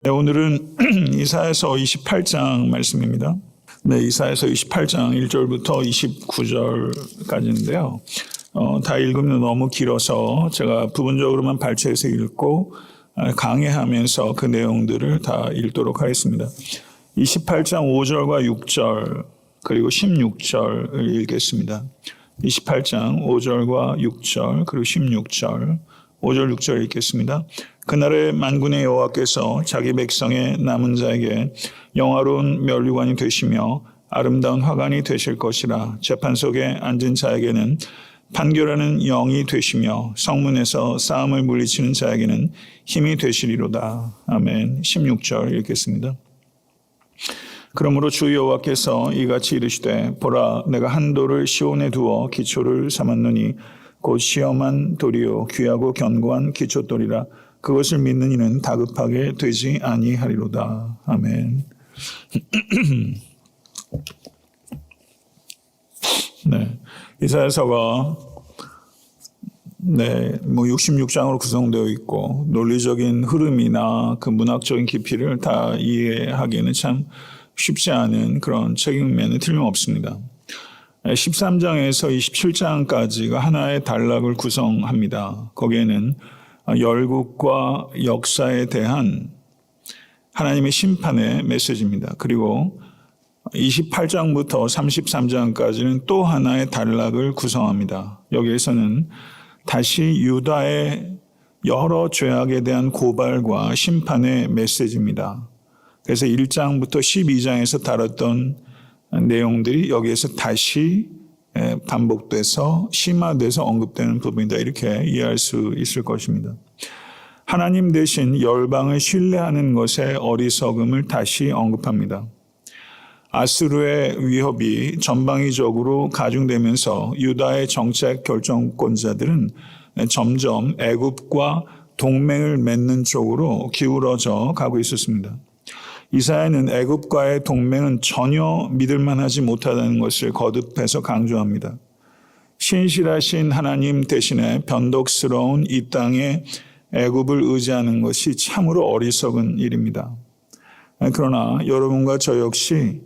네, 오늘은 이사야서 28장 말씀입니다. 네, 이사야서 28장 1절부터 29절까지인데요. 다 읽으면 너무 길어서 제가 부분적으로만 발췌해서 읽고 강해하면서 그 내용들을 다 읽도록 하겠습니다. 28장 5절과 6절 그리고 16절을 읽겠습니다. 28장 5절과 6절 그리고 16절 5절 6절 읽겠습니다. 그날에 만군의 여호와께서 자기 백성의 남은 자에게 영화로운 면류관이 되시며 아름다운 화관이 되실 것이라. 재판석에 앉은 자에게는 판결하는 영이 되시며 성문에서 싸움을 물리치는 자에게는 힘이 되시리로다. 아멘. 16절 읽겠습니다. 그러므로 주 여호와께서 이같이 이르시되 보라 내가 한 돌을 시온에 두어 기초를 삼았노니 곧 시험한 돌이요 귀하고 견고한 기초돌이라. 그것을 믿는 이는 다급하게 되지 아니하리로다. 아멘. 네, 이사야서가 66장으로 구성되어 있고 논리적인 흐름이나 그 문학적인 깊이를 다 이해하기에는 참 쉽지 않은 그런 책임에는 틀림없습니다. 13장에서 27장까지가 하나의 단락을 구성합니다. 거기에는 열국과 역사에 대한 하나님의 심판의 메시지입니다. 그리고 28장부터 33장까지는 또 하나의 단락을 구성합니다. 여기에서는 다시 유다의 여러 죄악에 대한 고발과 심판의 메시지입니다. 그래서 1장부터 12장에서 다뤘던 내용들이 여기에서 다시 반복돼서 심화돼서 언급되는 부분이다. 이렇게 이해할 수 있을 것입니다. 하나님 대신 열방을 신뢰하는 것의 어리석음을 다시 언급합니다. 아수르의 위협이 전방위적으로 가중되면서 유다의 정책 결정권자들은 점점 애굽과 동맹을 맺는 쪽으로 기울어져 가고 있었습니다. 이사야는 애굽과의 동맹은 전혀 믿을 만하지 못하다는 것을 거듭해서 강조합니다. 신실하신 하나님 대신에 변덕스러운 이 땅에 애굽을 의지하는 것이 참으로 어리석은 일입니다. 그러나 여러분과 저 역시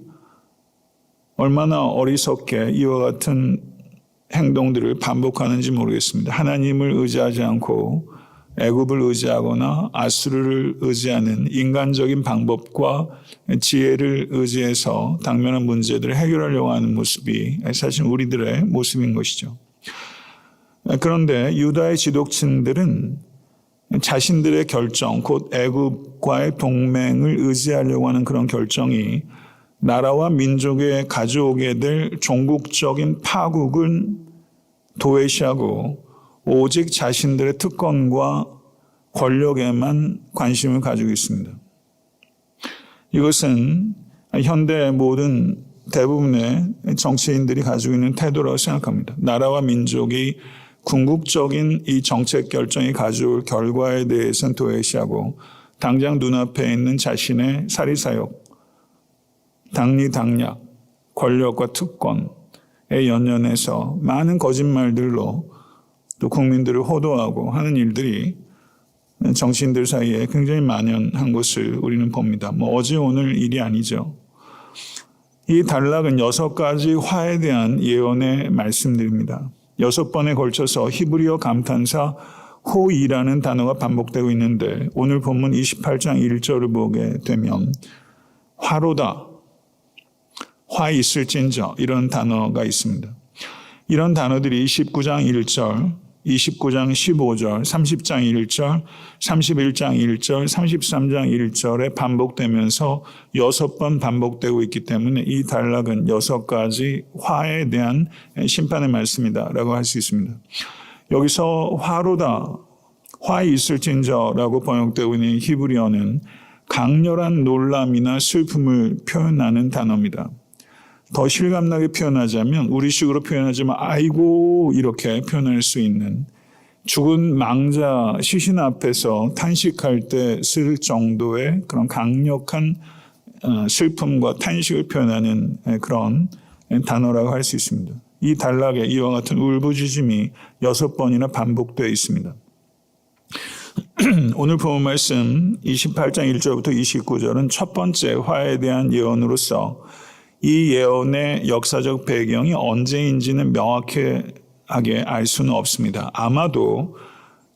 얼마나 어리석게 이와 같은 행동들을 반복하는지 모르겠습니다. 하나님을 의지하지 않고 애굽을 의지하거나 아수르를 의지하는 인간적인 방법과 지혜를 의지해서 당면한 문제들을 해결하려고 하는 모습이 사실 우리들의 모습인 것이죠. 그런데 유다의 지도층들은 자신들의 결정, 곧 애굽과의 동맹을 의지하려고 하는 그런 결정이 나라와 민족에 가져오게 될 종국적인 파국은 도외시하고 오직 자신들의 특권과 권력에만 관심을 가지고 있습니다. 이것은 현대 모든 대부분의 정치인들이 가지고 있는 태도라고 생각합니다. 나라와 민족이 궁극적인 이 정책 결정이 가져올 결과에 대해서는 도외시하고 당장 눈앞에 있는 자신의 사리사욕, 당리당략, 권력과 특권에 연연해서 많은 거짓말들로 또 국민들을 호도하고 하는 일들이 정치인들 사이에 굉장히 만연한 것을 우리는 봅니다. 어제 오늘 일이 아니죠. 이 단락은 6가지 화에 대한 예언의 말씀들입니다. 6번에 걸쳐서 히브리어 감탄사 호이라는 단어가 반복되고 있는데 오늘 본문 28장 1절을 보게 되면 화로다, 화 있을진저 이런 단어가 있습니다. 이런 단어들이 19장 1절, 29장 15절, 30장 1절, 31장 1절, 33장 1절에 반복되면서 6번 반복되고 있기 때문에 이 단락은 6가지 화에 대한 심판의 말씀이다라고 할 수 있습니다. 여기서 화로다, 화 있을진저라고 번역되고 있는 히브리어는 강렬한 놀람이나 슬픔을 표현하는 단어입니다. 더 실감나게 표현하자면 우리식으로 표현하자면 아이고 이렇게 표현할 수 있는 죽은 망자 시신 앞에서 탄식할 때 쓸 정도의 그런 강력한 슬픔과 탄식을 표현하는 그런 단어라고 할 수 있습니다. 이 단락에 이와 같은 울부짖음이 6번이나 반복되어 있습니다. 오늘 본 말씀 28장 1절부터 29절은 첫 번째 화에 대한 예언으로서 이 예언의 역사적 배경이 언제인지는 명확하게 알 수는 없습니다. 아마도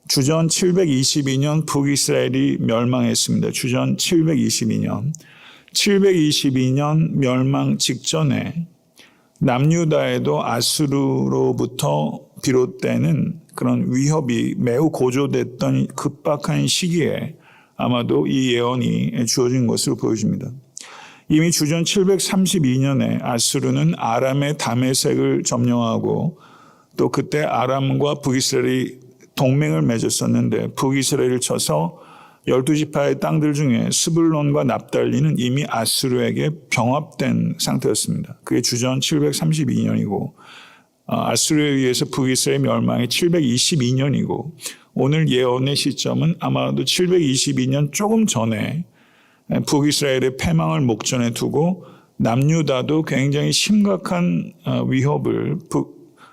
주전 722년 북이스라엘이 멸망했습니다. 주전 722년. 722년 멸망 직전에 남유다에도 아수르로부터 비롯되는 그런 위협이 매우 고조됐던 급박한 시기에 아마도 이 예언이 주어진 것으로 보여집니다. 이미 주전 732년에 아수르는 아람의 다메섹을 점령하고 또 그때 아람과 북이스라엘이 동맹을 맺었었는데 북이스라엘을 쳐서 12지파의 땅들 중에 스불론과 납달리는 이미 아수르에게 병합된 상태였습니다. 그게 주전 732년이고 아수르에 의해서 북이스라엘 멸망이 722년이고 오늘 예언의 시점은 아마도 722년 조금 전에 북이스라엘의 패망을 목전에 두고 남유다도 굉장히 심각한 위협을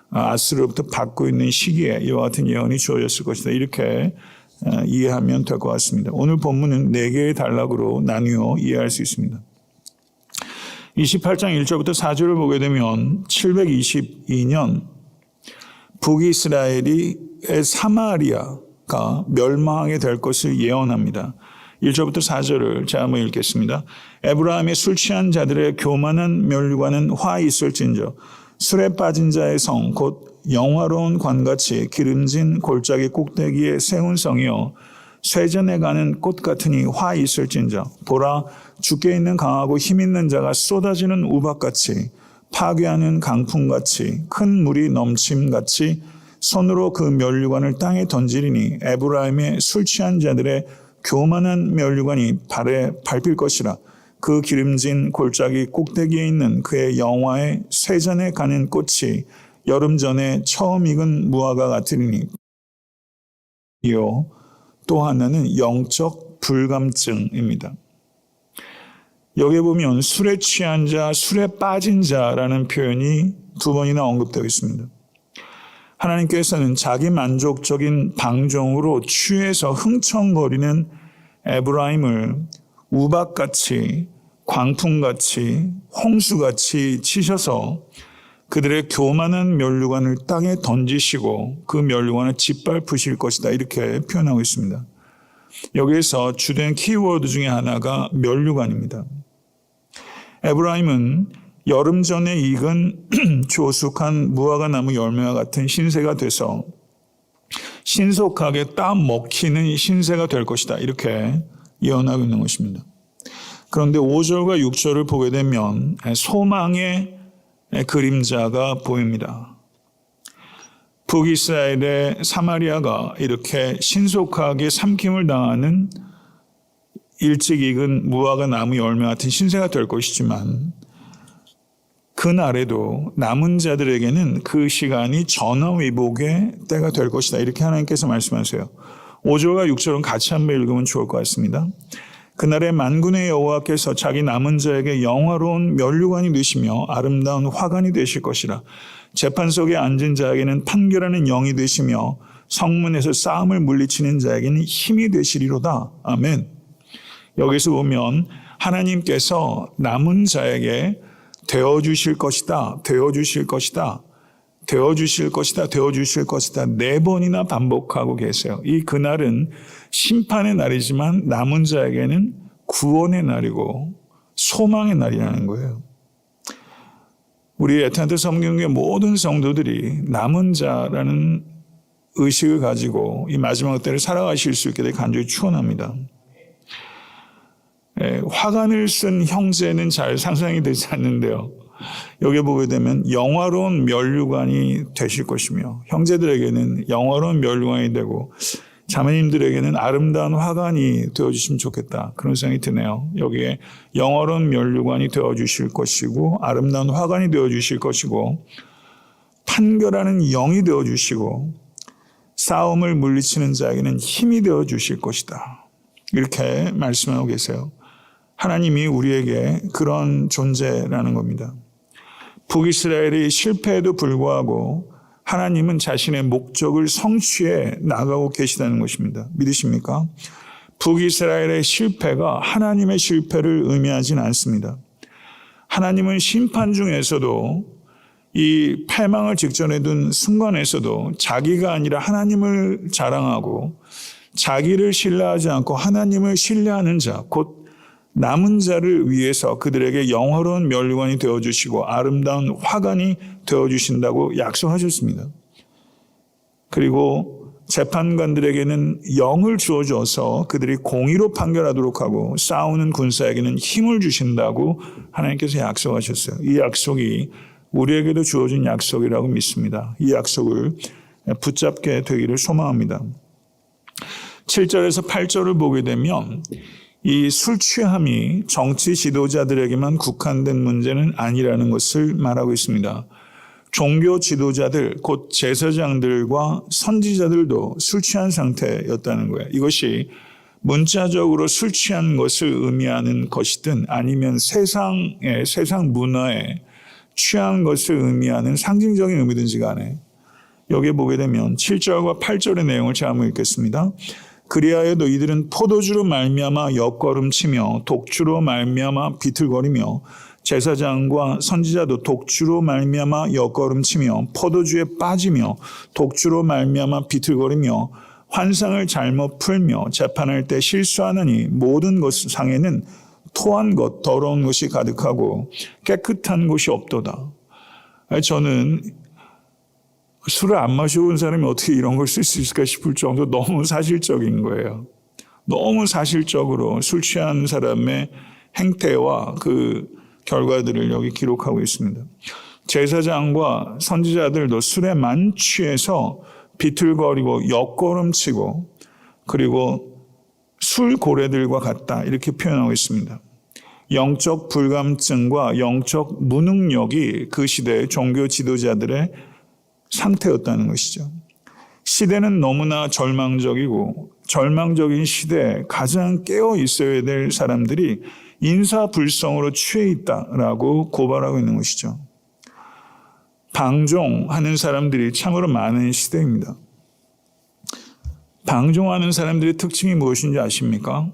아수르로부터 받고 있는 시기에 이와 같은 예언이 주어졌을 것이다. 이렇게 이해하면 될 것 같습니다. 오늘 본문은 4개의 단락으로 나누어 이해할 수 있습니다. 28장 1절부터 4절을 보게 되면 722년 북이스라엘의 사마리아가 멸망하게 될 것을 예언합니다. 1절부터 4절을 제가 한번 읽겠습니다. 에브라임의 술 취한 자들의 교만한 면류관은 화 있을진저 술에 빠진 자의 성 곧 영화로운 관같이 기름진 골짜기 꼭대기에 세운 성이여 쇠전에 가는 꽃 같으니 화 있을진저 보라 주께 있는 강하고 힘 있는 자가 쏟아지는 우박같이 파괴하는 강풍같이 큰 물이 넘침같이 손으로 그 면류관을 땅에 던지리니 에브라임의 술 취한 자들의 교만한 면류관이 발에 밟힐 것이라 그 기름진 골짜기 꼭대기에 있는 그의 영화의 쇠전에 가는 꽃이 여름 전에 처음 익은 무화과 같으리니 또 하나는 영적 불감증입니다. 여기에 보면 술에 취한 자, 술에 빠진 자라는 표현이 2번이나 언급되어 있습니다. 하나님께서는 자기 만족적인 방종으로 취해서 흥청거리는 에브라임을 우박같이 광풍같이 홍수같이 치셔서 그들의 교만한 면류관을 땅에 던지시고 그 면류관을 짓밟으실 것이다. 이렇게 표현하고 있습니다. 여기에서 주된 키워드 중에 하나가 면류관입니다. 에브라임은 여름 전에 익은 조숙한 무화과 나무 열매와 같은 신세가 돼서 신속하게 딱 먹히는 신세가 될 것이다. 이렇게 예언하고 있는 것입니다. 그런데 5절과 6절을 보게 되면 소망의 그림자가 보입니다. 북이스라엘의 사마리아가 이렇게 신속하게 삼킴을 당하는 일찍 익은 무화과 나무 열매 같은 신세가 될 것이지만 그날에도 남은 자들에게는 그 시간이 전화위복의 때가 될 것이다. 이렇게 하나님께서 말씀하세요. 5절과 6절은 같이 한번 읽으면 좋을 것 같습니다. 그날에 만군의 여호와께서 자기 남은 자에게 영화로운 면류관이 되시며 아름다운 화관이 되실 것이라. 재판석에 앉은 자에게는 판결하는 영이 되시며 성문에서 싸움을 물리치는 자에게는 힘이 되시리로다. 아멘. 여기서 보면 하나님께서 남은 자에게 되어주실 것이다. 되어주실 것이다. 되어주실 것이다. 되어주실 것이다. 4번이나 반복하고 계세요. 이 그날은 심판의 날이지만 남은 자에게는 구원의 날이고 소망의 날이라는 거예요. 우리 애타한테 섬기는 모든 성도들이 남은 자라는 의식을 가지고 이 마지막 때를 살아가실 수 있게 되길 간절히 축원합니다. 화관을 쓴 형제는 잘 상상이 되지 않는데요. 여기 보게 되면 영화로운 면류관이 되실 것이며 형제들에게는 영화로운 면류관이 되고 자매님들에게는 아름다운 화관이 되어주시면 좋겠다. 그런 생각이 드네요. 여기에 영화로운 면류관이 되어주실 것이고 아름다운 화관이 되어주실 것이고 판결하는 영이 되어주시고 싸움을 물리치는 자에게는 힘이 되어주실 것이다. 이렇게 말씀하고 계세요. 하나님이 우리에게 그런 존재라는 겁니다. 북이스라엘이 실패에도 불구하고 하나님은 자신의 목적을 성취해 나가고 계시다는 것입니다. 믿으십니까? 북이스라엘의 실패가 하나님의 실패를 의미하진 않습니다. 하나님은 심판 중에서도 이 패망을 직전에 둔 순간에서도 자기가 아니라 하나님을 자랑하고 자기를 신뢰하지 않고 하나님을 신뢰하는 자, 곧 남은 자를 위해서 그들에게 영화로운 면류관이 되어주시고 아름다운 화관이 되어주신다고 약속하셨습니다. 그리고 재판관들에게는 영을 주어줘서 그들이 공의로 판결하도록 하고 싸우는 군사에게는 힘을 주신다고 하나님께서 약속하셨어요. 이 약속이 우리에게도 주어진 약속이라고 믿습니다. 이 약속을 붙잡게 되기를 소망합니다. 7절에서 8절을 보게 되면 이 술 취함이 정치 지도자들에게만 국한된 문제는 아니라는 것을 말하고 있습니다. 종교 지도자들, 곧 제사장들과 선지자들도 술 취한 상태였다는 거예요. 이것이 문자적으로 술 취한 것을 의미하는 것이든 아니면 세상 문화에 취한 것을 의미하는 상징적인 의미든지 간에 여기에 보게 되면 7절과 8절의 내용을 제가 한번 읽겠습니다. 그리하여도 이들은 포도주로 말미암아 옆걸음치며 독주로 말미암아 비틀거리며 제사장과 선지자도 독주로 말미암아 옆걸음치며 포도주에 빠지며 독주로 말미암아 비틀거리며 환상을 잘못 풀며 재판할 때 실수하느니 모든 것 상에는 토한 것, 더러운 것이 가득하고 깨끗한 곳이 없도다. 저는 술을 안 마셔본 사람이 어떻게 이런 걸 쓸 수 있을까 싶을 정도로 너무 사실적인 거예요. 너무 사실적으로 술 취한 사람의 행태와 그 결과들을 여기 기록하고 있습니다. 제사장과 선지자들도 술에 만취해서 비틀거리고 옆걸음치고 그리고 술고래들과 같다 이렇게 표현하고 있습니다. 영적 불감증과 영적 무능력이 그 시대의 종교 지도자들의 상태였다는 것이죠. 시대는 너무나 절망적이고 절망적인 시대에 가장 깨어 있어야 될 사람들이 인사불성으로 취해 있다라고 고발하고 있는 것이죠. 방종하는 사람들이 참으로 많은 시대입니다. 방종하는 사람들의 특징이 무엇인지 아십니까?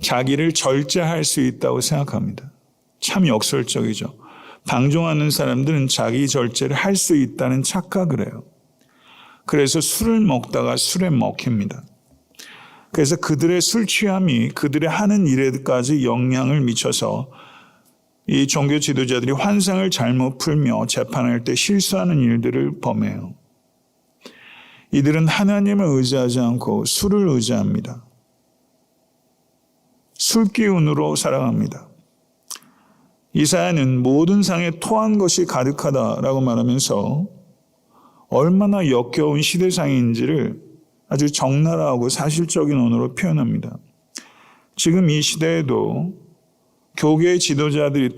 자기를 절제할 수 있다고 생각합니다. 참 역설적이죠. 방종하는 사람들은 자기 절제를 할 수 있다는 착각을 해요. 그래서 술을 먹다가 술에 먹힙니다. 그래서 그들의 술 취함이 그들의 하는 일에까지 영향을 미쳐서 이 종교 지도자들이 환상을 잘못 풀며 재판할 때 실수하는 일들을 범해요. 이들은 하나님을 의지하지 않고 술을 의지합니다. 술 기운으로 살아갑니다. 이사야는 모든 상에 토한 것이 가득하다라고 말하면서 얼마나 역겨운 시대상인지를 아주 적나라하고 사실적인 언어로 표현합니다. 지금 이 시대에도 교계의 지도자들이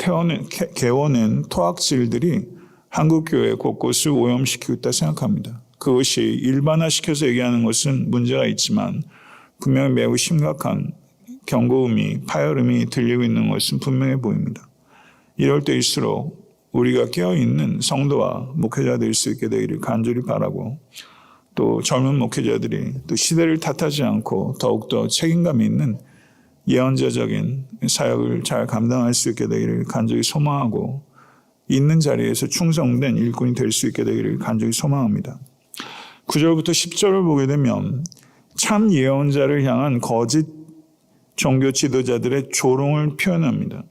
개워낸 토악질들이 한국교회 곳곳을 오염시키고 있다 생각합니다. 그것이 일반화시켜서 얘기하는 것은 문제가 있지만 분명히 매우 심각한 경고음이, 파열음이 들리고 있는 것은 분명해 보입니다. 이럴 때일수록 우리가 깨어있는 성도와 목회자 될 수 있게 되기를 간절히 바라고 또 젊은 목회자들이 또 시대를 탓하지 않고 더욱더 책임감 있는 예언자적인 사역을 잘 감당할 수 있게 되기를 간절히 소망하고 있는 자리에서 충성된 일꾼이 될 수 있게 되기를 간절히 소망합니다. 9절부터 10절을 보게 되면 참 예언자를 향한 거짓 종교 지도자들의 조롱을 표현합니다.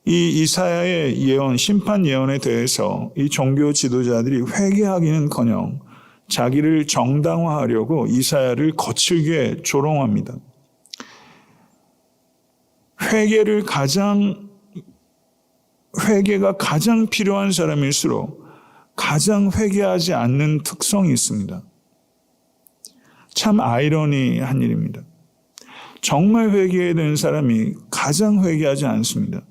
이 이사야의 예언, 심판 예언에 대해서 이 종교 지도자들이 회개하기는커녕 자기를 정당화하려고 이사야를 거칠게 조롱합니다. 회개가 가장 필요한 사람일수록 가장 회개하지 않는 특성이 있습니다. 참 아이러니한 일입니다. 정말 회개해야 되는 사람이 가장 회개하지 않습니다.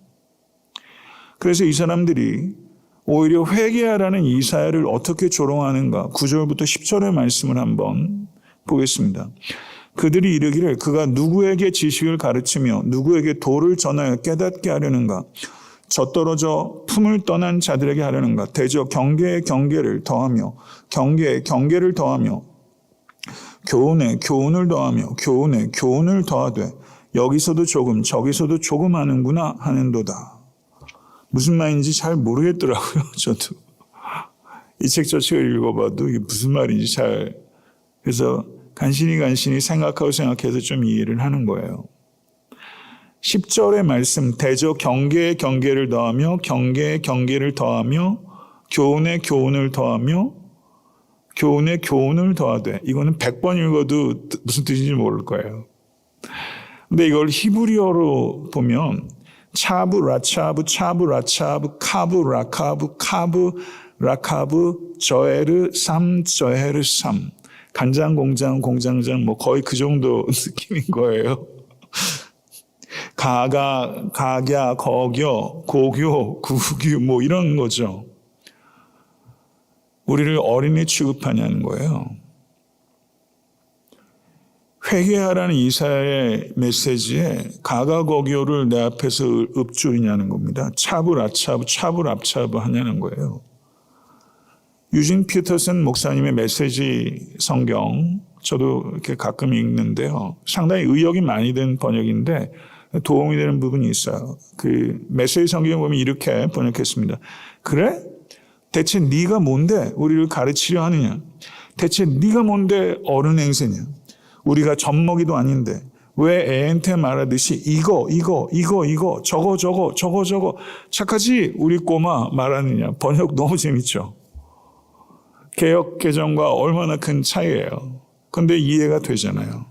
그래서 이 사람들이 오히려 회개하라는 이사야를 어떻게 조롱하는가 9절부터 10절의 말씀을 한번 보겠습니다. 그들이 이르기를 그가 누구에게 지식을 가르치며 누구에게 도를 전하여 깨닫게 하려는가 젖떨어져 품을 떠난 자들에게 하려는가? 대저 경계에 경계를 더하며 경계에 경계를 더하며 교훈에 교훈을 더하며 교훈에 교훈을 더하되 여기서도 조금 저기서도 조금 하는구나 하는도다. 무슨 말인지 잘 모르겠더라고요. 저도 이 책 저 책을 읽어봐도 이게 무슨 말인지 잘, 그래서 간신히 생각하고 생각해서 좀 이해를 하는 거예요. 10절의 말씀, 대저 경계에 경계를 더하며 경계에 경계를 더하며 교훈에 교훈을 더하며 교훈에 교훈을 더하되, 이거는 100번 읽어도 무슨 뜻인지 모를 거예요. 근데 이걸 히브리어로 보면 차브 라차브 차브 라차브 카브 라카브 카브 라카브 저에르 삼 저에르 삼, 간장 공장 공장장 뭐 거의 그 정도 느낌인 거예요. 가가 가갸 거겨 고교 구규 뭐 이런 거죠. 우리를 어린이 취급하냐는 거예요. 회개하라는 이사야의 메시지에 가가거교를 내 앞에서 읊조리냐는 겁니다. 차브라차브 차브랍차브 하냐는 거예요. 유진 피터슨 목사님의 메시지 성경, 저도 이렇게 가끔 읽는데요. 상당히 의역이 많이 된 번역인데 도움이 되는 부분이 있어요. 그 메시지 성경을 보면 이렇게 번역했습니다. 그래? 대체 네가 뭔데 우리를 가르치려 하느냐? 대체 네가 뭔데 어른 행세냐? 우리가 젖먹이도 아닌데 왜 애한테 말하듯이 이거 저거 착하지 우리 꼬마 말하느냐. 번역 너무 재밌죠. 개역 개정과 얼마나 큰 차이예요. 근데 이해가 되잖아요.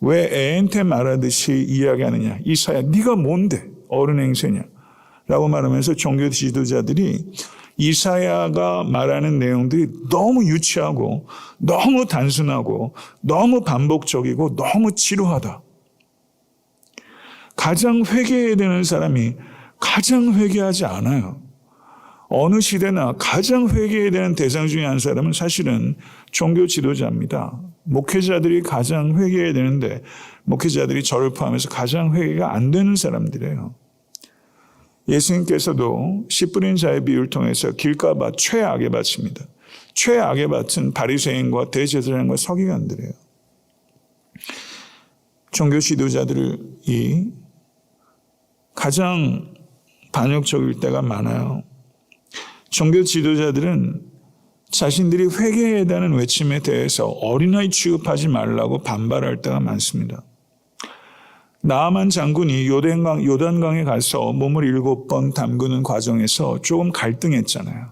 왜 애한테 말하듯이 이야기하느냐. 이사야 네가 뭔데 어른 행세냐 라고 말하면서 종교 지도자들이 이사야가 말하는 내용들이 너무 유치하고 너무 단순하고 너무 반복적이고 너무 지루하다. 가장 회개해야 되는 사람이 가장 회개하지 않아요. 어느 시대나 가장 회개해야 되는 대상 중에 한 사람은 사실은 종교 지도자입니다. 목회자들이 가장 회개해야 되는데 목회자들이 저를 포함해서 가장 회개가 안 되는 사람들이에요. 예수님께서도 씨 뿌린 자의 비유를 통해서 길가밭 최악의 밭입니다. 최악의 밭은 바리새인과 대제사장과 서기관들이에요. 종교 지도자들이 가장 반역적일 때가 많아요. 종교 지도자들은 자신들이 회개해야 되는 외침에 대해서 어린아이 취급하지 말라고 반발할 때가 많습니다. 나아만 장군이 요단강에 가서 몸을 7번 담그는 과정에서 조금 갈등했잖아요.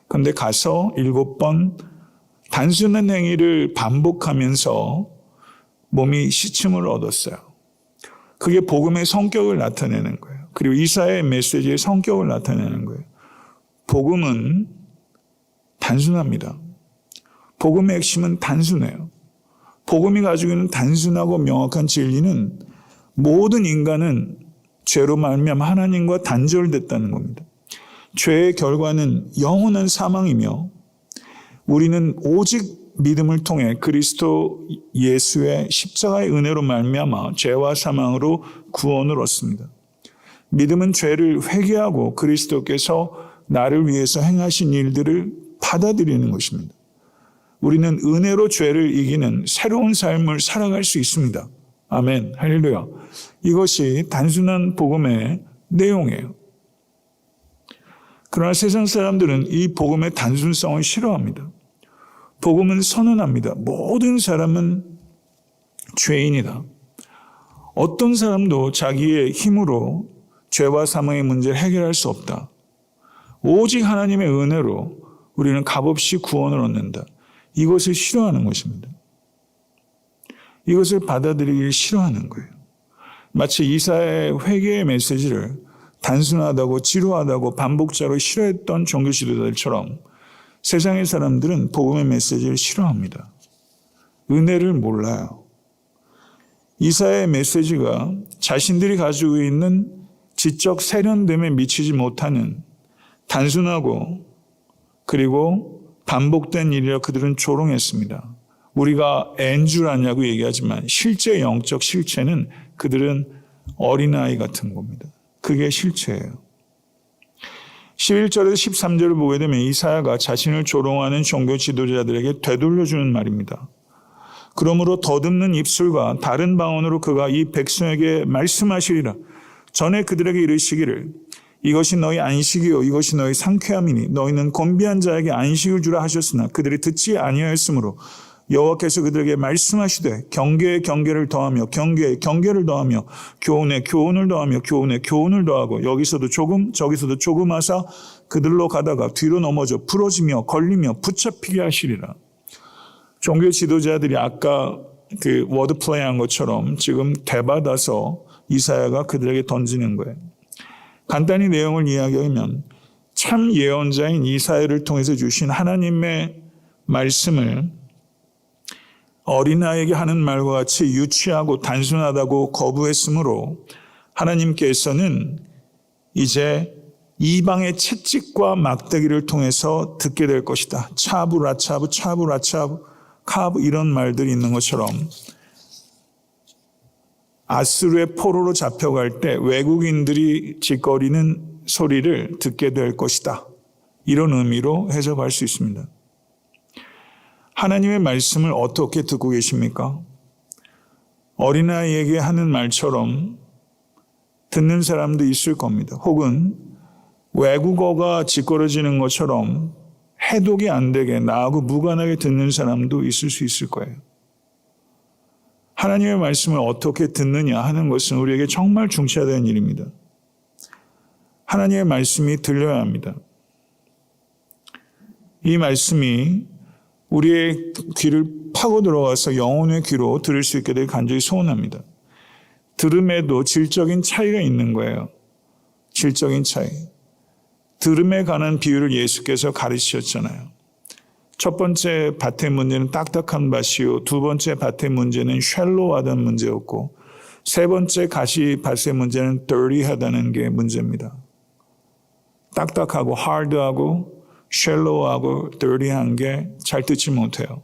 그런데 가서 7번 단순한 행위를 반복하면서 몸이 씻음을 얻었어요. 그게 복음의 성격을 나타내는 거예요. 그리고 이사야의 메시지의 성격을 나타내는 거예요. 복음은 단순합니다. 복음의 핵심은 단순해요. 복음이 가지고 있는 단순하고 명확한 진리는 모든 인간은 죄로 말미암아 하나님과 단절됐다는 겁니다. 죄의 결과는 영원한 사망이며 우리는 오직 믿음을 통해 그리스도 예수의 십자가의 은혜로 말미암아 죄와 사망으로 구원을 얻습니다. 믿음은 죄를 회개하고 그리스도께서 나를 위해서 행하신 일들을 받아들이는 것입니다. 우리는 은혜로 죄를 이기는 새로운 삶을 살아갈 수 있습니다. 아멘. 할렐루야. 이것이 단순한 복음의 내용이에요. 그러나 세상 사람들은 이 복음의 단순성을 싫어합니다. 복음은 선언합니다. 모든 사람은 죄인이다. 어떤 사람도 자기의 힘으로 죄와 사망의 문제를 해결할 수 없다. 오직 하나님의 은혜로 우리는 값없이 구원을 얻는다. 이것을 싫어하는 것입니다. 이것을 받아들이기 싫어하는 거예요. 마치 이사야의 회개의 메시지를 단순하다고 지루하다고 반복적으로 싫어했던 종교 지도자들처럼 세상의 사람들은 복음의 메시지를 싫어합니다. 은혜를 몰라요. 이사야의 메시지가 자신들이 가지고 있는 지적 세련됨에 미치지 못하는 단순하고 그리고 반복된 일이라 그들은 조롱했습니다. 우리가 애인 줄 아냐고 얘기하지만 실제 영적 실체는 그들은 어린아이 같은 겁니다. 그게 실체예요. 11절에서 13절을 보게 되면 이사야가 자신을 조롱하는 종교 지도자들에게 되돌려주는 말입니다. 그러므로 더듬는 입술과 다른 방언으로 그가 이 백성에게 말씀하시리라. 전에 그들에게 이르시기를 이것이 너희 안식이요 이것이 너희 상쾌함이니 너희는 곤비한 자에게 안식을 주라 하셨으나 그들이 듣지 아니하였으므로 여호와께서 그들에게 말씀하시되 경계에 경계를 더하며 경계에 경계를 더하며 교훈에 교훈을 더하며 교훈에 교훈을 더하고 여기서도 조금 저기서도 조금 하사 그들로 가다가 뒤로 넘어져 부러지며 걸리며 붙잡히게 하시리라. 종교 지도자들이 아까 그 워드 플레이한 것처럼 지금 대받아서 이사야가 그들에게 던지는 거예요. 간단히 내용을 이야기하면 참 예언자인 이사야를 통해서 주신 하나님의 말씀을 어린아이에게 하는 말과 같이 유치하고 단순하다고 거부했으므로 하나님께서는 이제 이방의 채찍과 막대기를 통해서 듣게 될 것이다. 차브, 라차브, 차브, 라차브, 카브 이런 말들이 있는 것처럼 아수르의 포로로 잡혀갈 때 외국인들이 짓거리는 소리를 듣게 될 것이다. 이런 의미로 해석할 수 있습니다. 하나님의 말씀을 어떻게 듣고 계십니까? 어린아이에게 하는 말처럼 듣는 사람도 있을 겁니다. 혹은 외국어가 짓거려지는 것처럼 해독이 안 되게 나하고 무관하게 듣는 사람도 있을 수 있을 거예요. 하나님의 말씀을 어떻게 듣느냐 하는 것은 우리에게 정말 중차대한 일입니다. 하나님의 말씀이 들려야 합니다. 이 말씀이 우리의 귀를 파고 들어가서 영혼의 귀로 들을 수 있게 될 간절히 소원합니다. 들음에도 질적인 차이가 있는 거예요. 질적인 차이. 들음에 관한 비유를 예수께서 가르치셨잖아요. 첫 번째 밭의 문제는 딱딱한 밭이요. 두 번째 밭의 문제는 쉘로하다는 문제였고 세 번째 가시밭의 문제는 dirty하다는 게 문제입니다. 딱딱하고 hard하고 쉘로우하고 dirty한 게 잘 듣지 못해요.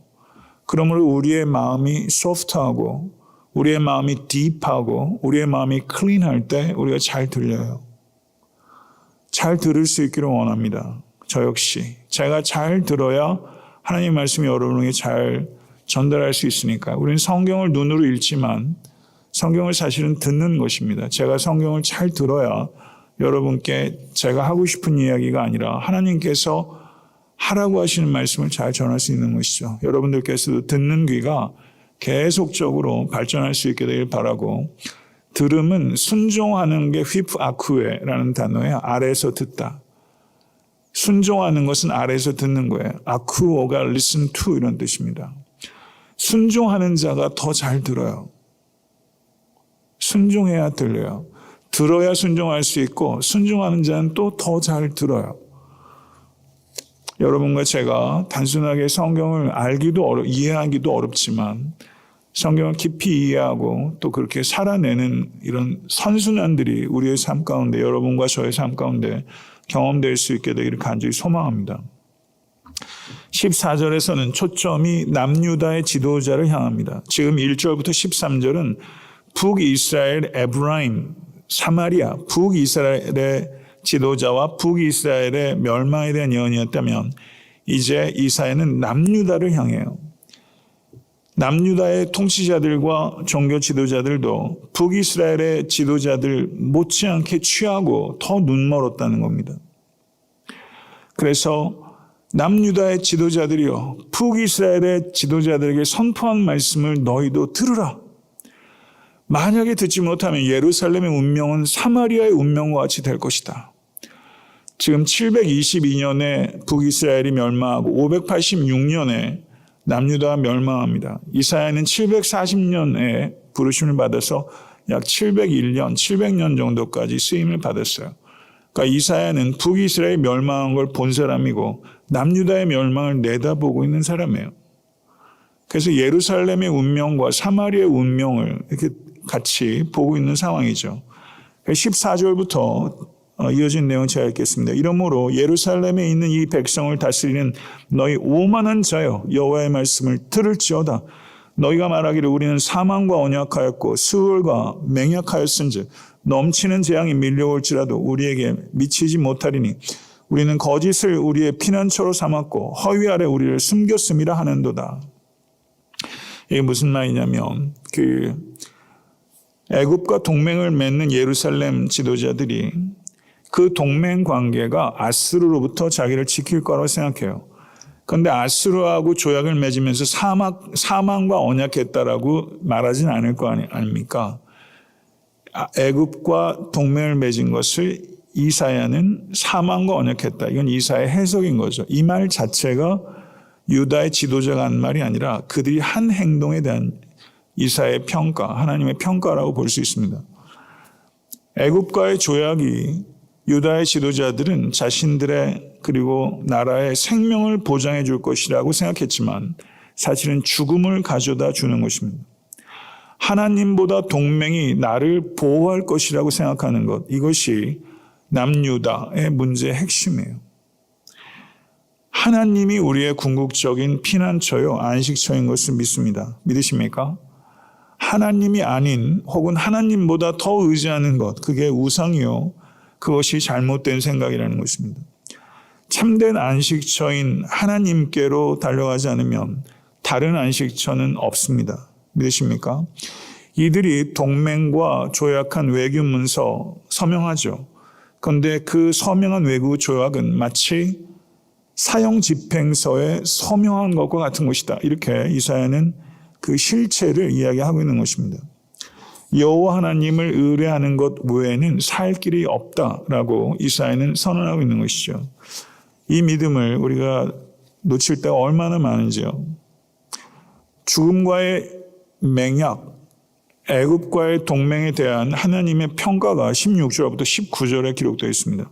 그러므로 우리의 마음이 soft하고 우리의 마음이 deep하고 우리의 마음이 clean할 때 우리가 잘 들려요. 잘 들을 수 있기를 원합니다. 저 역시 제가 잘 들어야 하나님 말씀이 여러분에게 잘 전달할 수 있으니까 우리는 성경을 눈으로 읽지만 성경을 사실은 듣는 것입니다. 제가 성경을 잘 들어야 여러분께 제가 하고 싶은 이야기가 아니라 하나님께서 하라고 하시는 말씀을 잘 전할 수 있는 것이죠. 여러분들께서도 듣는 귀가 계속적으로 발전할 수 있게 되길 바라고 들음은 순종하는 게 휘프 아쿠에라는 단어예요. 아래에서 듣다. 순종하는 것은 아래에서 듣는 거예요. 아쿠오가 listen to 이런 뜻입니다. 순종하는 자가 더 잘 들어요. 순종해야 들려요. 들어야 순종할 수 있고 순종하는 자는 또 더 잘 들어요. 여러분과 제가 단순하게 성경을 이해하기도 어렵지만 성경을 깊이 이해하고 또 그렇게 살아내는 이런 선순환들이 우리의 삶 가운데 여러분과 저의 삶 가운데 경험될 수 있게 되기를 간절히 소망합니다. 14절에서는 초점이 남유다의 지도자를 향합니다. 지금 1절부터 13절은 북이스라엘 에브라임, 사마리아, 북이스라엘의 지도자와 북이스라엘의 멸망에 대한 예언이었다면 이제 이사야는 남유다를 향해요. 남유다의 통치자들과 종교 지도자들도 북이스라엘의 지도자들 못지않게 취하고 더 눈멀었다는 겁니다. 그래서 남유다의 지도자들이요 북이스라엘의 지도자들에게 선포한 말씀을 너희도 들으라. 만약에 듣지 못하면 예루살렘의 운명은 사마리아의 운명과 같이 될 것이다. 지금 722년에 북이스라엘이 멸망하고 586년에 남유다가 멸망합니다. 이사야는 740년에 부르심을 받아서 약 701년, 700년 정도까지 쓰임을 받았어요. 그러니까 이사야는 북이스라엘이 멸망한 걸 본 사람이고 남유다의 멸망을 내다보고 있는 사람이에요. 그래서 예루살렘의 운명과 사마리아의 운명을 이렇게 같이 보고 있는 상황이죠. 14절부터 이어진 내용 제가 읽겠습니다. 이러므로 예루살렘에 있는 이 백성을 다스리는 너희 오만한 자여 여호와의 말씀을 들을지어다. 너희가 말하기를 우리는 사망과 언약하였고 수월과 맹약하였은즉 넘치는 재앙이 밀려올지라도 우리에게 미치지 못하리니 우리는 거짓을 우리의 피난처로 삼았고 허위 아래 우리를 숨겼음이라 하는도다. 이게 무슨 말이냐면 애굽과 동맹을 맺는 예루살렘 지도자들이 그 동맹 관계가 아수르로부터 자기를 지킬 거라고 생각해요. 그런데 아수르하고 조약을 맺으면서 사망과 언약했다라고 말하진 않을 거 아닙니까? 애굽과 동맹을 맺은 것을 이사야는 사망과 언약했다. 이건 이사야의 해석인 거죠. 이 말 자체가 유다의 지도자가 한 말이 아니라 그들이 한 행동에 대한 이사야의 평가, 하나님의 평가라고 볼 수 있습니다. 애굽과의 조약이 유다의 지도자들은 자신들의 그리고 나라의 생명을 보장해 줄 것이라고 생각했지만 사실은 죽음을 가져다 주는 것입니다. 하나님보다 동맹이 나를 보호할 것이라고 생각하는 것, 이것이 남유다의 문제의 핵심이에요. 하나님이 우리의 궁극적인 피난처요, 안식처인 것을 믿습니다. 믿으십니까? 하나님이 아닌 혹은 하나님보다 더 의지하는 것, 그게 우상이요, 그것이 잘못된 생각이라는 것입니다. 참된 안식처인 하나님께로 달려가지 않으면 다른 안식처는 없습니다. 믿으십니까? 이들이 동맹과 조약한 외교 문서 서명하죠. 그런데 그 서명한 외교 조약은 마치 사형 집행서에 서명한 것과 같은 것이다. 이렇게 이사야는 그 실체를 이야기하고 있는 것입니다. 여호와 하나님을 의뢰하는 것 외에는 살 길이 없다라고 이사야는 선언하고 있는 것이죠. 이 믿음을 우리가 놓칠 때가 얼마나 많은지요. 죽음과의 맹약, 애굽과의 동맹에 대한 하나님의 평가가 16절부터 19절에 기록되어 있습니다.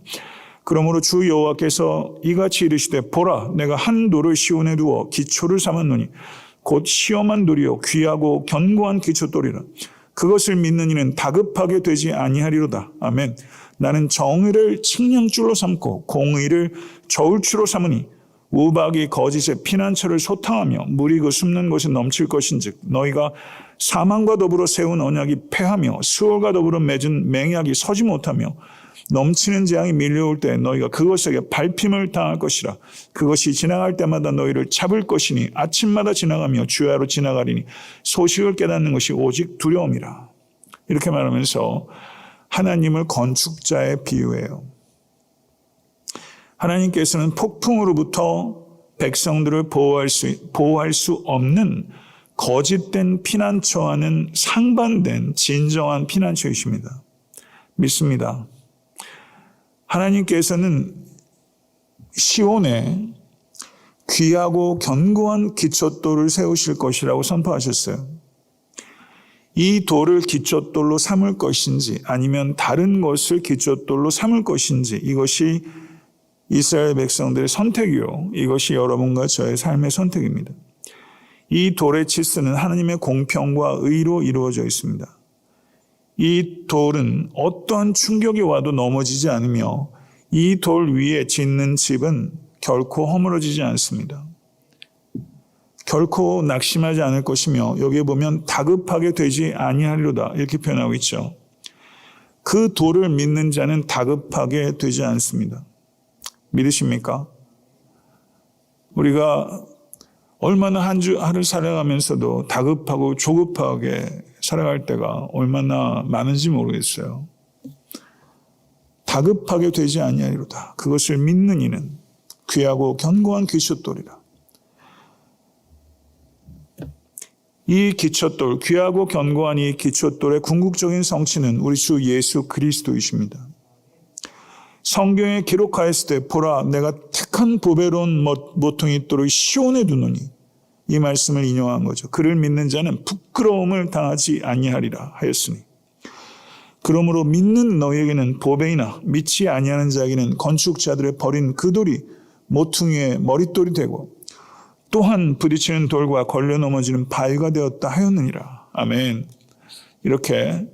그러므로 주 여호와께서 이같이 이르시되 보라 내가 한 돌을 시온에 두어 기초를 삼았노니 곧 시험한 돌이요 귀하고 견고한 기초돌이라. 그것을 믿는 이는 다급하게 되지 아니하리로다. 아멘. 나는 정의를 측량줄로 삼고 공의를 저울추로 삼으니 우박이 거짓의 피난처를 소탕하며 물이 그 숨는 곳에 넘칠 것인즉 너희가 사망과 더불어 세운 언약이 패하며 수월과 더불어 맺은 맹약이 서지 못하며 넘치는 재앙이 밀려올 때 너희가 그것에게 밟힘을 당할 것이라. 그것이 지나갈 때마다 너희를 잡을 것이니 아침마다 지나가며 주야로 지나가리니 소식을 깨닫는 것이 오직 두려움이라. 이렇게 말하면서 하나님을 건축자에 비유해요. 하나님께서는 폭풍으로부터 백성들을 보호할 수 없는 거짓된 피난처와는 상반된 진정한 피난처이십니다. 믿습니다. 하나님께서는 시온에 귀하고 견고한 기초돌을 세우실 것이라고 선포하셨어요. 이 돌을 기초돌로 삼을 것인지 아니면 다른 것을 기초돌로 삼을 것인지 이것이 이스라엘 백성들의 선택이요. 이것이 여러분과 저의 삶의 선택입니다. 이 돌의 치수는 하나님의 공평과 의로 이루어져 있습니다. 이 돌은 어떠한 충격이 와도 넘어지지 않으며 이 돌 위에 짓는 집은 결코 허물어지지 않습니다. 결코 낙심하지 않을 것이며 여기에 보면 다급하게 되지 아니하리로다 이렇게 표현하고 있죠. 그 돌을 믿는 자는 다급하게 되지 않습니다. 믿으십니까? 우리가 얼마나 한 주 하루 살아가면서도 다급하고 조급하게 살아갈 때가 얼마나 많은지 모르겠어요. 다급하게 되지 아니하리로다. 그것을 믿는 이는 귀하고 견고한 기초돌이라. 이 기초돌, 귀하고 견고한 이 기초돌의 궁극적인 성취는 우리 주 예수 그리스도이십니다. 성경에 기록하였을 때 보라 내가 택한 보배로운 모퉁이 돌을 시온에 두노니 이 말씀을 인용한 거죠. 그를 믿는 자는 부끄러움을 당하지 아니하리라 하였으니 그러므로 믿는 너희에게는 보배이나 믿지 아니하는 자에게는 건축자들의 버린 그 돌이 모퉁이의 머릿돌이 되고 또한 부딪히는 돌과 걸려 넘어지는 바위가 되었다 하였느니라. 아멘. 이렇게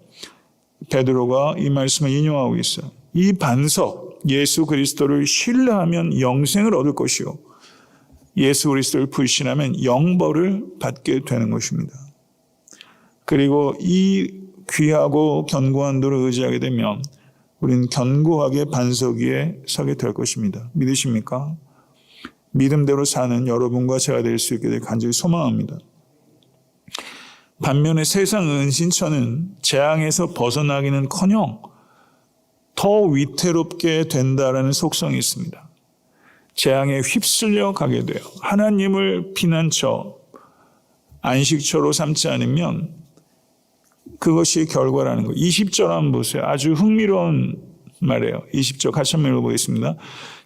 베드로가 이 말씀을 인용하고 있어요. 이 반석 예수 그리스도를 신뢰하면 영생을 얻을 것이요 예수 그리스도를 불신하면 영벌을 받게 되는 것입니다. 그리고 이 귀하고 견고한 돌을 의지하게 되면 우리는 견고하게 반석 위에 서게 될 것입니다. 믿으십니까? 믿음대로 사는 여러분과 제가 될 수 있게 될 간절히 소망합니다. 반면에 세상 은신처는 재앙에서 벗어나기는커녕 더 위태롭게 된다라는 속성이 있습니다. 재앙에 휩쓸려 가게 돼요. 하나님을 피난처, 안식처로 삼지 않으면 그것이 결과라는 거예요. 20절 한번 보세요. 아주 흥미로운 말이에요. 20절 같이 한번 읽어보겠습니다.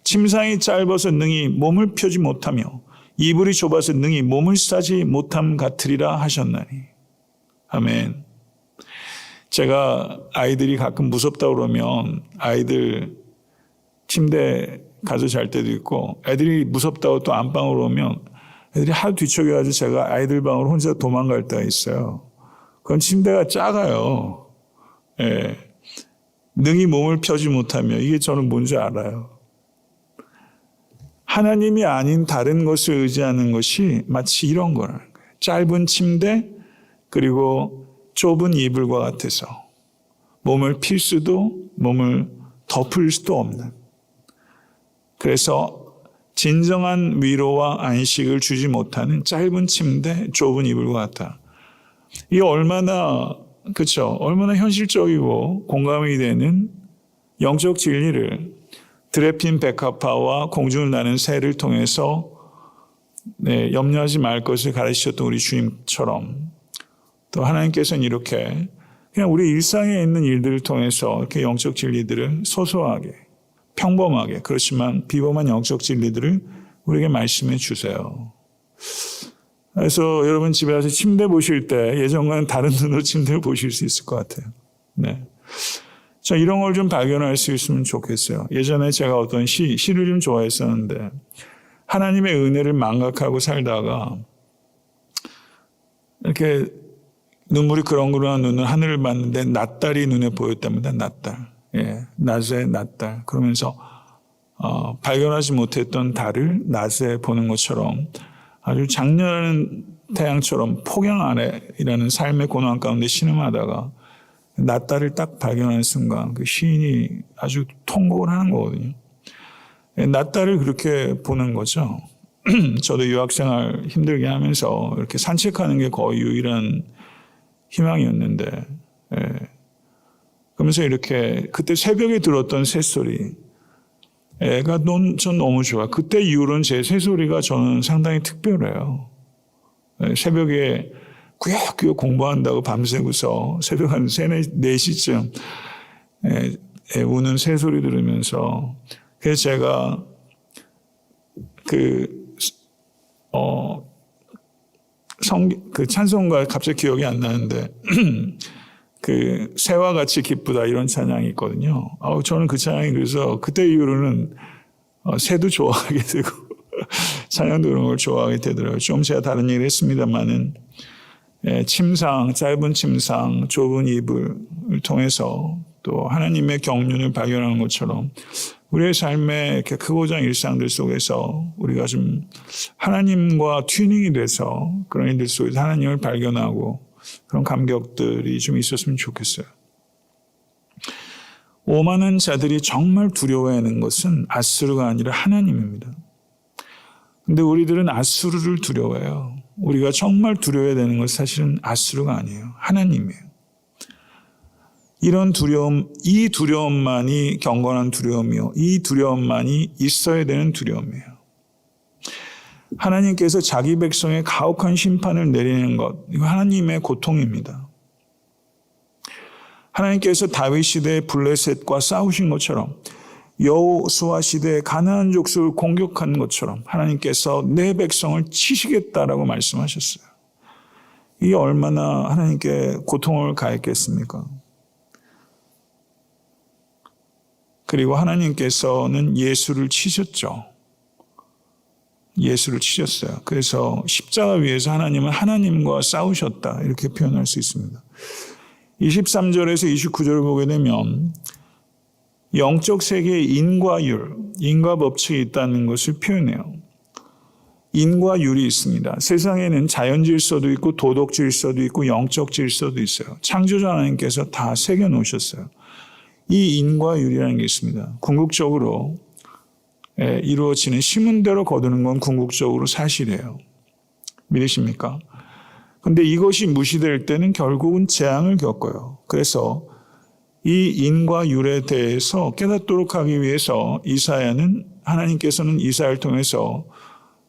침상이 짧아서 능히 몸을 펴지 못하며 이불이 좁아서 능히 몸을 싸지 못함 같으리라 하셨나니. 아멘. 제가 아이들이 가끔 무섭다 그러면 아이들 침대 가서 잘 때도 있고 애들이 무섭다고 또 안방으로 오면 애들이 하도 뒤척여가지고 제가 아이들 방으로 혼자 도망갈 때가 있어요. 그건 침대가 작아요. 예. 능히 몸을 펴지 못하며 이게 저는 뭔지 알아요. 하나님이 아닌 다른 것을 의지하는 것이 마치 이런 거라는 거예요. 짧은 침대 그리고 좁은 이불과 같아서 몸을 필 수도 몸을 덮을 수도 없는, 그래서 진정한 위로와 안식을 주지 못하는 짧은 침대, 좁은 이불과 같다. 이게 얼마나 그렇죠? 얼마나 현실적이고 공감이 되는 영적 진리를 드레핀 백합화와 공중을 나는 새를 통해서 염려하지 말 것을 가르치셨던 우리 주님처럼 또 하나님께서는 이렇게 그냥 우리 일상에 있는 일들을 통해서 이렇게 영적 진리들을 소소하게 평범하게 그렇지만 비범한 영적 진리들을 우리에게 말씀해 주세요. 그래서 여러분 집에 가서 침대 보실 때 예전과는 다른 눈으로 침대를 보실 수 있을 것 같아요. 네. 자, 이런 걸 좀 발견할 수 있으면 좋겠어요. 예전에 제가 어떤 시를 좀 좋아했었는데 하나님의 은혜를 망각하고 살다가 이렇게 눈물이 그렁그렁한 눈을 하늘을 봤는데 낫달이 눈에 보였답니다. 낫달. 예, 낮에 낫달. 그러면서 발견하지 못했던 달을 낮에 보는 것처럼 아주 장렬한 태양처럼 폭양 아래라는 삶의 고난 가운데 신음하다가 낫달을 딱 발견하는 순간 그 시인이 아주 통곡을 하는 거거든요. 낫달을 그렇게 보는 거죠. 저도 유학생활 힘들게 하면서 이렇게 산책하는 게 거의 유일한 희망이었는데, 그러면서 이렇게 그때 새벽에 들었던 새소리, 애가 전 너무 좋아. 그때 이후로는 제 새소리가 저는 상당히 특별해요. 새벽에 꾸역꾸역 공부한다고 밤새고서 새벽 한 3, 4시쯤 우는 새소리 들으면서 그래서 제가 그 찬송가 갑자기 기억이 안 나는데 그 새와 같이 기쁘다 이런 찬양이 있거든요. 저는 그 찬양이 그래서 그때 이후로는 새도 좋아하게 되고 찬양도 그런 걸 좋아하게 되더라고요. 좀 제가 다른 얘기를 했습니다만은 침상, 짧은 침상, 좁은 이불을 통해서 또 하나님의 경륜을 발견하는 것처럼 우리의 삶의 이렇게 크고 작은 일상들 속에서 우리가 좀 하나님과 튜닝이 돼서 그런 일들 속에서 하나님을 발견하고 그런 감격들이 좀 있었으면 좋겠어요. 오만한 자들이 정말 두려워하는 것은 아수르가 아니라 하나님입니다. 근데 우리들은 아수르를 두려워해요. 우리가 정말 두려워해야 되는 것은 사실은 아수르가 아니에요. 하나님이에요. 이런 두려움, 이 두려움만이 경건한 두려움이요. 이 두려움만이 있어야 되는 두려움이에요. 하나님께서 자기 백성의 가혹한 심판을 내리는 것, 이거 하나님의 고통입니다. 하나님께서 다윗 시대의 블레셋과 싸우신 것처럼 여호수아 시대의 가나안 족속을 공격한 것처럼 하나님께서 내 백성을 치시겠다라고 말씀하셨어요. 이게 얼마나 하나님께 고통을 가했겠습니까? 그리고 하나님께서는 예수를 치셨죠. 예수를 치셨어요. 그래서 십자가 위에서 하나님은 하나님과 싸우셨다 이렇게 표현할 수 있습니다. 23절에서 29절을 보게 되면 영적 세계에 인과율, 인과 법칙이 있다는 것을 표현해요. 인과 율이 있습니다. 세상에는 자연 질서도 있고 도덕 질서도 있고 영적 질서도 있어요. 창조주 하나님께서 다 새겨 놓으셨어요. 이 인과 율이라는 게 있습니다. 궁극적으로 이루어지는 심은대로 거두는 건 궁극적으로 사실이에요. 믿으십니까? 근데 이것이 무시될 때는 결국은 재앙을 겪어요. 그래서 이 인과 율에 대해서 깨닫도록 하기 위해서 하나님께서는 이사야를 통해서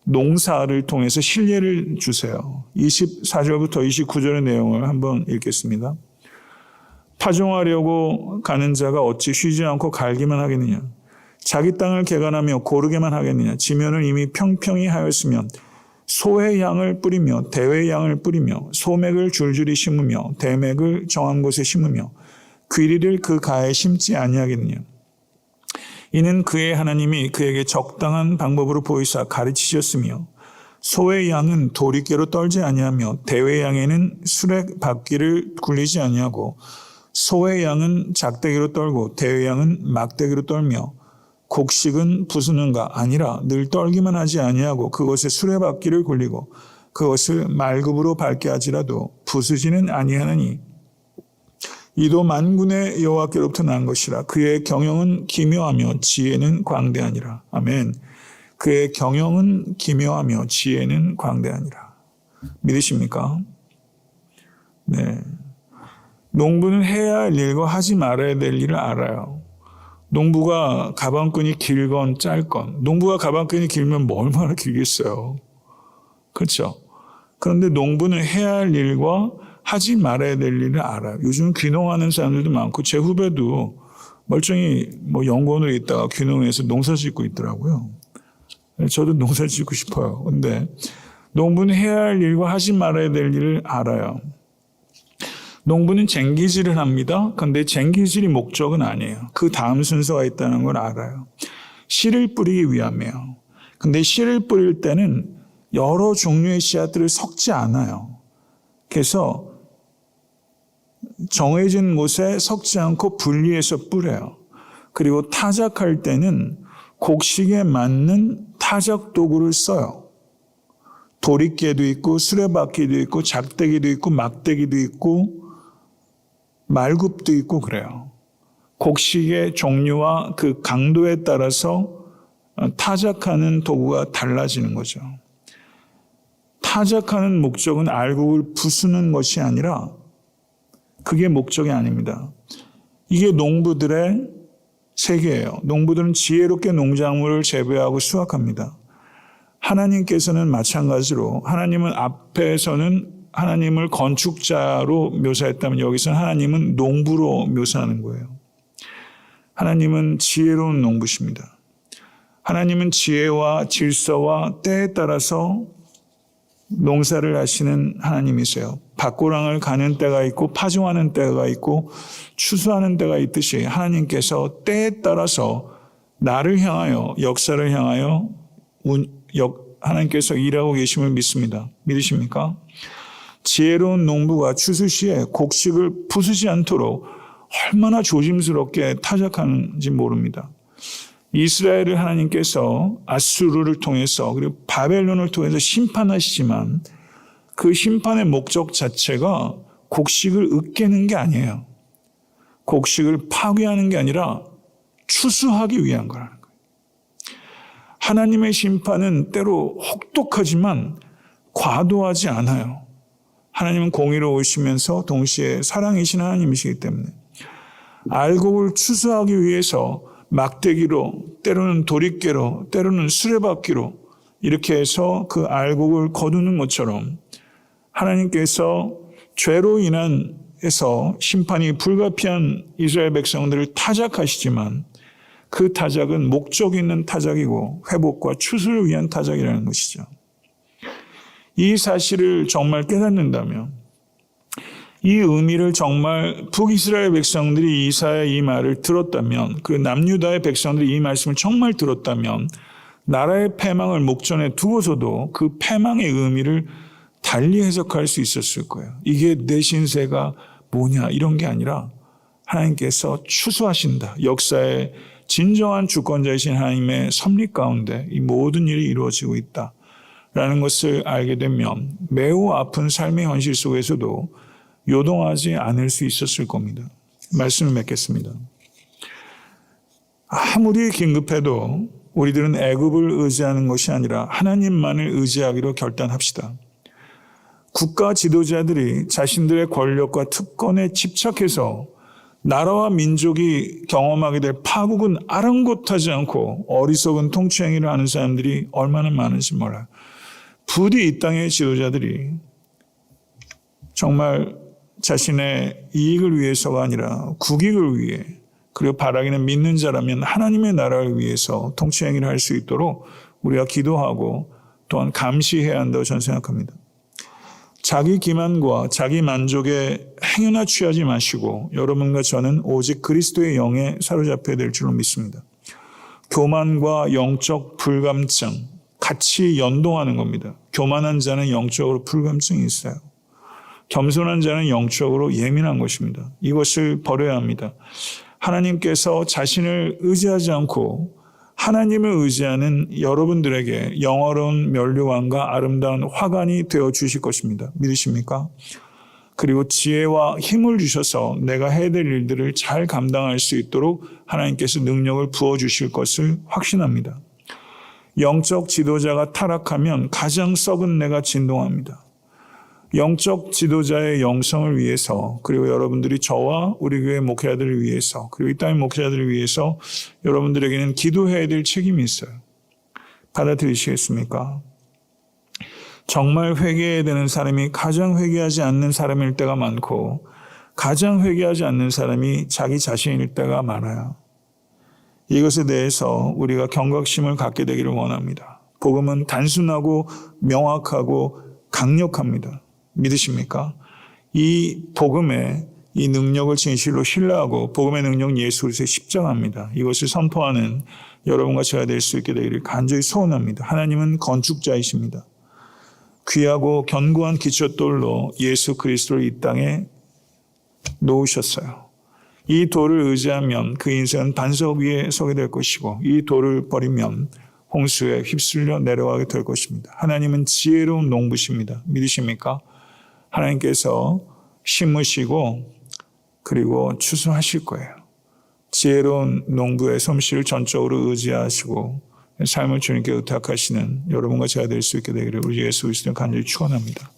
농사를 통해서 신뢰를 주세요. 24절부터 29절의 내용을 한번 읽겠습니다. 파종하려고 가는 자가 어찌 쉬지 않고 갈기만 하겠느냐. 자기 땅을 개간하며 고르게만 하겠느냐. 지면을 이미 평평히 하였으면 소의 양을 뿌리며 대의 양을 뿌리며 소맥을 줄줄이 심으며 대맥을 정한 곳에 심으며 귀리를 그 가에 심지 아니하겠느냐. 이는 그의 하나님이 그에게 적당한 방법으로 보이사 가르치셨으며 소의 양은 도리깨로 떨지 아니하며 대의 양에는 수레바퀴를 굴리지 아니하고 소의 양은 작대기로 떨고 대의 양은 막대기로 떨며 곡식은 부수는가 아니라 늘 떨기만 하지 아니하고 그것에 수레바퀴를 굴리고 그것을 말굽으로 밟게 하지라도 부수지는 아니하느니 이도 만군의 여호와께로부터 난 것이라. 그의 경영은 기묘하며 지혜는 광대하니라. 아멘. 그의 경영은 기묘하며 지혜는 광대하니라. 믿으십니까? 네. 농부는 해야 할 일과 하지 말아야 될 일을 알아요. 농부가 가방끈이 길건 짧건, 농부가 가방끈이 길면 뭐 얼마나 길겠어요. 그렇죠? 그런데 농부는 해야 할 일과 하지 말아야 될 일을 알아요. 요즘 귀농하는 사람들도 많고 제 후배도 멀쩡히 연구원으로 있다가 귀농해서 농사 짓고 있더라고요. 저도 농사 짓고 싶어요. 근데 농부는 해야 할 일과 하지 말아야 될 일을 알아요. 농부는 쟁기질을 합니다. 그런데 쟁기질이 목적은 아니에요. 그 다음 순서가 있다는 걸 알아요. 씨를 뿌리기 위함이에요. 근데 씨를 뿌릴 때는 여러 종류의 씨앗들을 섞지 않아요. 그래서 정해진 곳에 섞지 않고 분리해서 뿌려요. 그리고 타작할 때는 곡식에 맞는 타작 도구를 써요. 도리깨도 있고 수레바퀴도 있고 작대기도 있고 막대기도 있고 말굽도 있고 그래요. 곡식의 종류와 그 강도에 따라서 타작하는 도구가 달라지는 거죠. 타작하는 목적은 알곡을 부수는 것이 아니라 그게 목적이 아닙니다. 이게 농부들의 세계예요. 농부들은 지혜롭게 농작물을 재배하고 수확합니다. 하나님께서는 마찬가지로 하나님은 앞에서는 하나님을 건축자로 묘사했다면 여기서는 하나님은 농부로 묘사하는 거예요. 하나님은 지혜로운 농부십니다. 하나님은 지혜와 질서와 때에 따라서 농사를 하시는 하나님이세요. 밭고랑을 가는 때가 있고 파종하는 때가 있고 추수하는 때가 있듯이 하나님께서 때에 따라서 나를 향하여 역사를 향하여 하나님께서 일하고 계심을 믿습니다. 믿으십니까? 지혜로운 농부가 추수 시에 곡식을 부수지 않도록 얼마나 조심스럽게 타작하는지 모릅니다. 이스라엘을 하나님께서 아수르를 통해서 그리고 바벨론을 통해서 심판하시지만 그 심판의 목적 자체가 곡식을 으깨는 게 아니에요. 곡식을 파괴하는 게 아니라 추수하기 위한 거라는 거예요. 하나님의 심판은 때로 혹독하지만 과도하지 않아요. 하나님은 공의로우시면서 동시에 사랑이신 하나님이시기 때문에 알곡을 추수하기 위해서 막대기로 때로는 도리깨로 때로는 수레바퀴로 이렇게 해서 그 알곡을 거두는 것처럼 하나님께서 죄로 인해서 심판이 불가피한 이스라엘 백성들을 타작하시지만 그 타작은 목적 있는 타작이고 회복과 추수를 위한 타작이라는 것이죠. 이 사실을 정말 깨닫는다면 이 의미를 정말 북이스라엘 백성들이 이사야의 이 말을 들었다면 그 남유다의 백성들이 이 말씀을 정말 들었다면 나라의 패망을 목전에 두고서도 그 패망의 의미를 달리 해석할 수 있었을 거예요. 이게 내 신세가 뭐냐 이런 게 아니라 하나님께서 추수하신다. 역사의 진정한 주권자이신 하나님의 섭리 가운데 이 모든 일이 이루어지고 있다라는 것을 알게 되면 매우 아픈 삶의 현실 속에서도 요동하지 않을 수 있었을 겁니다. 말씀을 맺겠습니다. 아무리 긴급해도 우리들은 애굽을 의지하는 것이 아니라 하나님만을 의지하기로 결단합시다. 국가 지도자들이 자신들의 권력과 특권에 집착해서 나라와 민족이 경험하게 될 파국은 아랑곳하지 않고 어리석은 통치행위를 하는 사람들이 얼마나 많은지 몰라요. 부디 이 땅의 지도자들이 정말 자신의 이익을 위해서가 아니라 국익을 위해, 그리고 바라기는 믿는 자라면 하나님의 나라를 위해서 통치행위를 할 수 있도록 우리가 기도하고 또한 감시해야 한다고 저는 생각합니다. 자기 기만과 자기 만족에 행여나 취하지 마시고 여러분과 저는 오직 그리스도의 영에 사로잡혀야 될 줄로 믿습니다. 교만과 영적 불감증 같이 연동하는 겁니다. 교만한 자는 영적으로 불감증이 있어요. 겸손한 자는 영적으로 예민한 것입니다. 이것을 버려야 합니다. 하나님께서 자신을 의지하지 않고 하나님을 의지하는 여러분들에게 영화로운 면류관과 아름다운 화관이 되어 주실 것입니다. 믿으십니까? 그리고 지혜와 힘을 주셔서 내가 해야 될 일들을 잘 감당할 수 있도록 하나님께서 능력을 부어주실 것을 확신합니다. 영적 지도자가 타락하면 가장 썩은 내가 진동합니다. 영적 지도자의 영성을 위해서, 그리고 여러분들이 저와 우리 교회 목회자들을 위해서, 그리고 이 땅의 목회자들을 위해서 여러분들에게는 기도해야 될 책임이 있어요. 받아들이시겠습니까? 정말 회개해야 되는 사람이 가장 회개하지 않는 사람일 때가 많고, 가장 회개하지 않는 사람이 자기 자신일 때가 많아요. 이것에 대해서 우리가 경각심을 갖게 되기를 원합니다. 복음은 단순하고 명확하고 강력합니다. 믿으십니까? 이 복음의 이 능력을 진실로 신뢰하고 복음의 능력 예수 그리스도의 십자가입니다. 이것을 선포하는 여러분과 제가 될 수 있게 되기를 간절히 소원합니다. 하나님은 건축자이십니다. 귀하고 견고한 기초돌로 예수 그리스도를 이 땅에 놓으셨어요. 이 돌을 의지하면 그 인생은 반석 위에 서게 될 것이고, 이 돌을 버리면 홍수에 휩쓸려 내려가게 될 것입니다. 하나님은 지혜로운 농부십니다. 믿으십니까? 하나님께서 심으시고 그리고 추수하실 거예요. 지혜로운 농부의 솜씨를 전적으로 의지하시고 삶을 주님께 의탁하시는 여러분과 제가 될 수 있게 되기를 우리 예수 그리스도는 간절히 축원합니다.